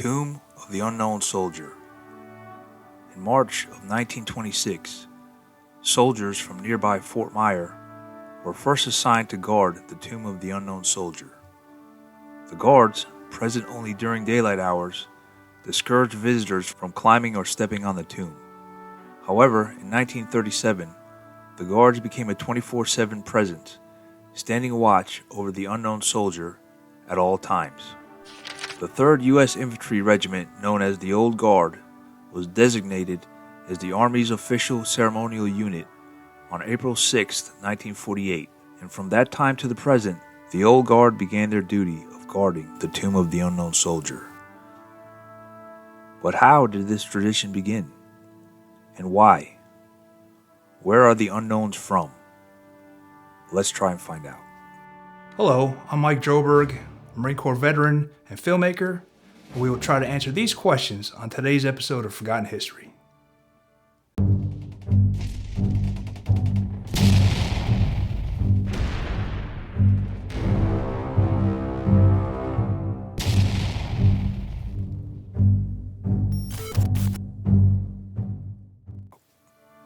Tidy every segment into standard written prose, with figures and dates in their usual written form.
Tomb of the Unknown Soldier. In March of 1926, soldiers from nearby Fort Myer were first assigned to guard the Tomb of the Unknown Soldier. The guards, present only during daylight hours, discouraged visitors from climbing or stepping on the tomb. However, in 1937, the guards became a 24/7 presence, standing watch over the unknown soldier at all times. The 3rd U.S. Infantry Regiment, known as the Old Guard, was designated as the Army's official ceremonial unit on April 6, 1948, and from that time to the present, the Old Guard began their duty of guarding the Tomb of the Unknown Soldier. But how did this tradition begin? And why? Where are the unknowns from? Let's try and find out. Hello, I'm Mike Droberg, Marine Corps veteran and filmmaker, and we will try to answer these questions on today's episode of Forgotten History.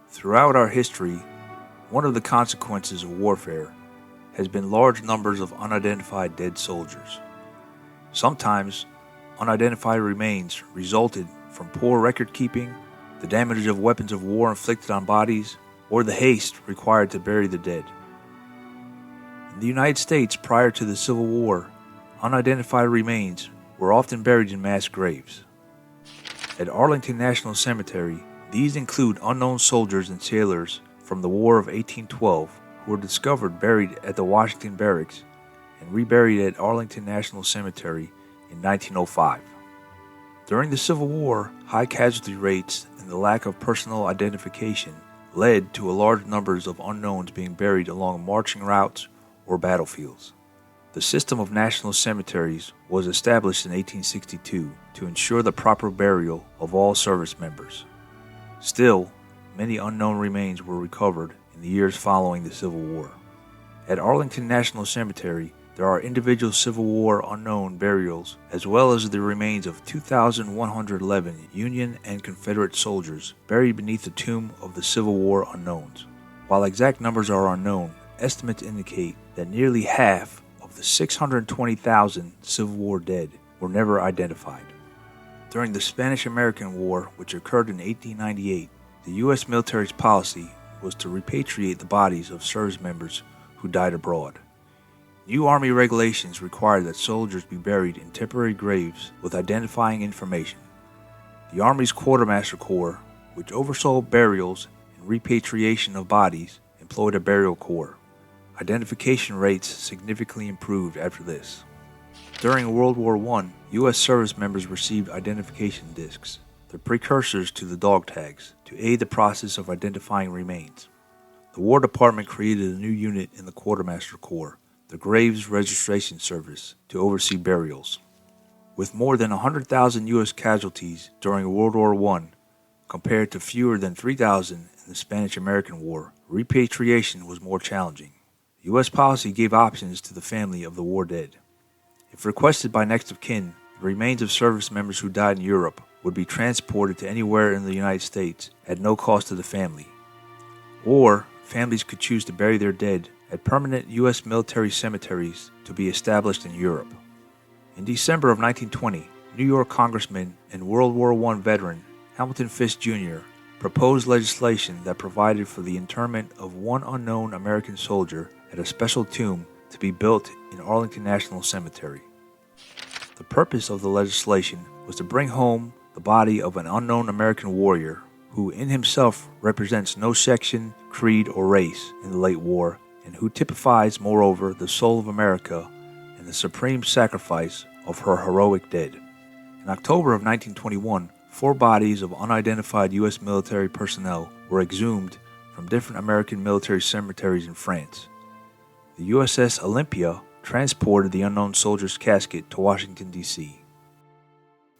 Throughout our history, one of the consequences of warfare has been large numbers of unidentified dead soldiers. Sometimes, unidentified remains resulted from poor record keeping, the damage of weapons of war inflicted on bodies, or the haste required to bury the dead. In the United States prior to the Civil War, unidentified remains were often buried in mass graves. At Arlington National Cemetery, these include unknown soldiers and sailors from the War of 1812 who were discovered buried at the Washington Barracks and reburied at Arlington National Cemetery in 1905. During the Civil War, high casualty rates and the lack of personal identification led to a large numbers of unknowns being buried along marching routes or battlefields. The system of national cemeteries was established in 1862 to ensure the proper burial of all service members. Still, many unknown remains were recovered in the years following the Civil War. At Arlington National Cemetery, there are individual Civil War unknown burials, as well as the remains of 2,111 Union and Confederate soldiers buried beneath the tomb of the Civil War unknowns. While exact numbers are unknown, estimates indicate that nearly half of the 620,000 Civil War dead were never identified. During the Spanish-American War, which occurred in 1898, the U.S. military's policy was to repatriate the bodies of service members who died abroad. New Army regulations required that soldiers be buried in temporary graves with identifying information. The Army's Quartermaster Corps, which oversaw burials and repatriation of bodies, employed a burial corps. Identification rates significantly improved after this. During World War I, U.S. service members received identification discs, the precursors to the dog tags, to aid the process of identifying remains. The War Department created a new unit in the Quartermaster Corps, the Graves Registration Service, to oversee burials. With more than 100,000 U.S. casualties during World War I, compared to fewer than 3,000 in the Spanish-American War, repatriation was more challenging. U.S. policy gave options to the family of the war dead. If requested by next of kin, the remains of service members who died in Europe would be transported to anywhere in the United States at no cost to the family. Or, families could choose to bury their dead at permanent U.S. military cemeteries to be established in Europe. In December of 1920, New York Congressman and World War I veteran Hamilton Fish Jr. proposed legislation that provided for the interment of one unknown American soldier at a special tomb to be built in Arlington National Cemetery. The purpose of the legislation was to bring home the body of an unknown American warrior who in himself represents no section, creed, or race in the late war, and who typifies, moreover, the soul of America and the supreme sacrifice of her heroic dead. In October of 1921, 4 bodies of unidentified U.S. military personnel were exhumed from different American military cemeteries in France. The USS Olympia transported the unknown soldier's casket to Washington, D.C.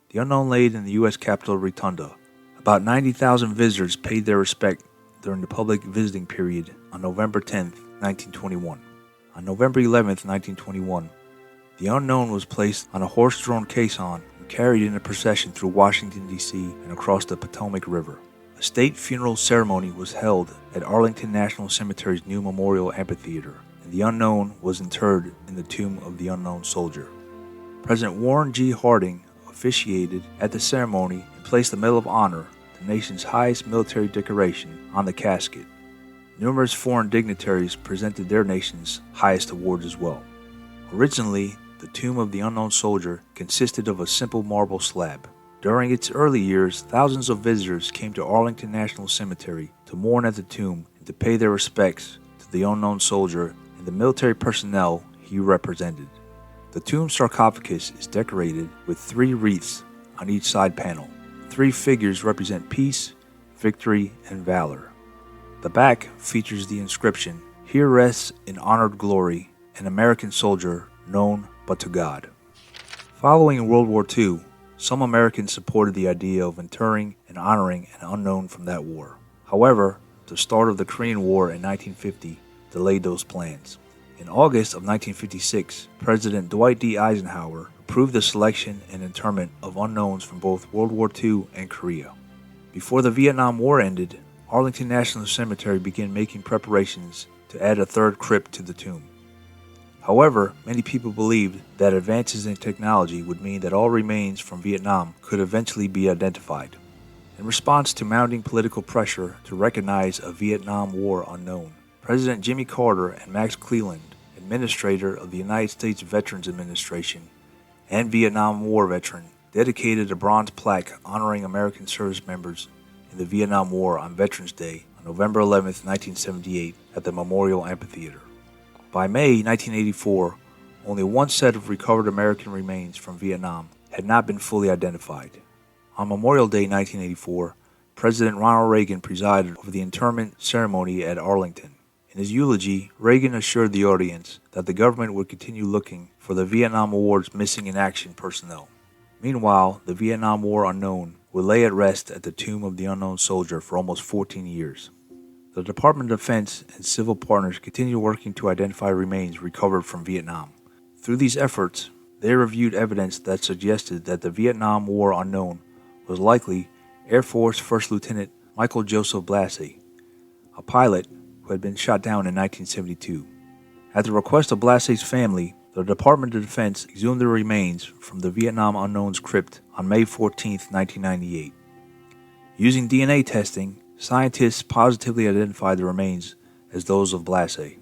The unknown laid in the U.S. Capitol Rotunda. About 90,000 visitors paid their respect during the public visiting period on November 10, 1921. On November 11, 1921, The unknown was placed on a horse-drawn caisson and carried in a procession through Washington, D.C. and across the Potomac River. A state funeral ceremony was held at Arlington National Cemetery's new Memorial Amphitheater, and the unknown was interred in the tomb of the unknown soldier. President Warren G. Harding officiated at the ceremony and placed the Medal of Honor, the nation's highest military decoration, on the casket. Numerous foreign dignitaries presented their nation's highest awards as well. Originally, the tomb of the unknown soldier consisted of a simple marble slab. During its early years, thousands of visitors came to Arlington National Cemetery to mourn at the tomb and to pay their respects to the unknown soldier and the military personnel he represented. The tomb sarcophagus is decorated with 3 wreaths on each side panel. 3 figures represent peace, victory, and valor. The back features the inscription, "Here rests in honored glory an American soldier known but to God." Following World War II, some Americans supported the idea of interring and honoring an unknown from that war. However, the start of the Korean War in 1950 delayed those plans. In August of 1956, President Dwight D. Eisenhower approved the selection and interment of unknowns from both World War II and Korea. Before the Vietnam War ended, Arlington National Cemetery began making preparations to add a 3rd crypt to the tomb. However, many people believed that advances in technology would mean that all remains from Vietnam could eventually be identified. In response to mounting political pressure to recognize a Vietnam War unknown, President Jimmy Carter and Max Cleland, administrator of the United States Veterans Administration and Vietnam War veteran, dedicated a bronze plaque honoring American service members in the Vietnam War on Veterans Day on November 11, 1978 at the Memorial Amphitheater. By May 1984, only one set of recovered American remains from Vietnam had not been fully identified. On Memorial Day 1984, President Ronald Reagan presided over the interment ceremony at Arlington. In his eulogy, Reagan assured the audience that the government would continue looking for the Vietnam War's missing in action personnel. Meanwhile, the Vietnam War unknown would lay at rest at the tomb of the unknown soldier for almost 14 years. The Department of Defense and civil partners continue working to identify remains recovered from Vietnam. Through these efforts, they reviewed evidence that suggested that the Vietnam War unknown was likely Air Force First Lieutenant Michael Joseph Blassie, a pilot who had been shot down in 1972. At the request of Blassie's family, the Department of Defense exhumed the remains from the Vietnam Unknown's crypt on May 14, 1998. Using DNA testing, scientists positively identified the remains as those of Blassie.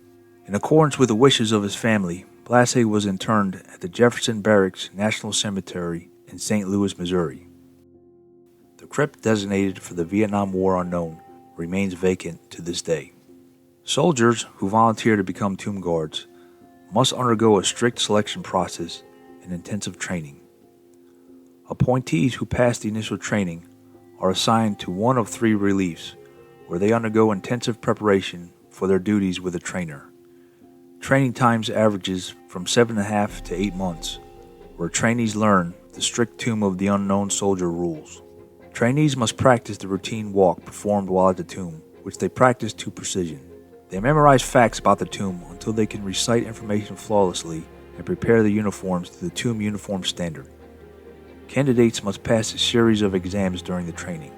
In accordance with the wishes of his family, Blassie was interned at the Jefferson Barracks National Cemetery in St. Louis, Missouri. The crypt designated for the Vietnam War unknown remains vacant to this day. Soldiers who volunteer to become tomb guards must undergo a strict selection process and intensive training. Appointees who pass the initial training are assigned to one of 3 reliefs, where they undergo intensive preparation for their duties with a trainer. Training times averages from 7.5 to 8 months, where trainees learn the strict Tomb of the Unknown Soldier rules. Trainees must practice the routine walk performed while at the tomb, which they practice to precision. They memorize facts about the tomb until they can recite information flawlessly and prepare the uniforms to the tomb uniform standard. Candidates must pass a series of exams during the training.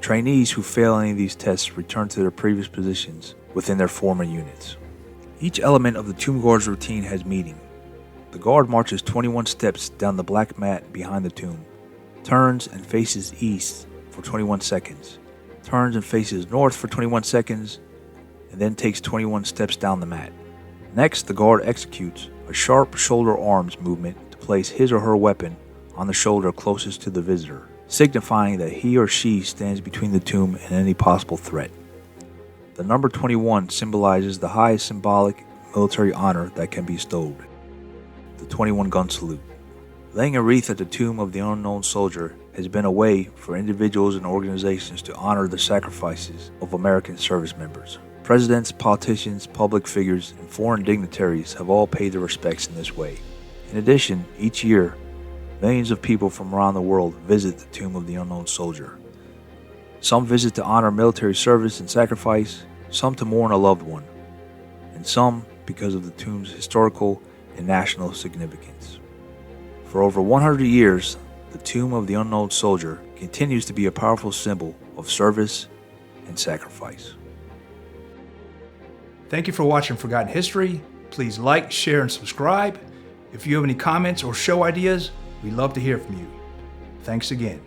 Trainees who fail any of these tests return to their previous positions within their former units. Each element of the tomb guard's routine has meaning. The guard marches 21 steps down the black mat behind the tomb, turns and faces east for 21 seconds, turns and faces north for 21 seconds, and then takes 21 steps down the mat. Next, the guard executes a sharp shoulder arms movement to place his or her weapon on the shoulder closest to the visitor, signifying that he or she stands between the tomb and any possible threat. The number 21 symbolizes the highest symbolic military honor that can be bestowed, the 21-gun salute. Laying a wreath at the tomb of the unknown soldier has been a way for individuals and organizations to honor the sacrifices of American service members. Presidents, politicians, public figures, and foreign dignitaries have all paid their respects in this way. In addition, each year, millions of people from around the world visit the tomb of the unknown soldier. Some visit to honor military service and sacrifice, some to mourn a loved one, and some because of the tomb's historical and national significance. For over 100 years, the Tomb of the Unknown Soldier continues to be a powerful symbol of service and sacrifice. Thank you for watching Forgotten History. Please like, share, and subscribe. If you have any comments or show ideas, we'd love to hear from you. Thanks again.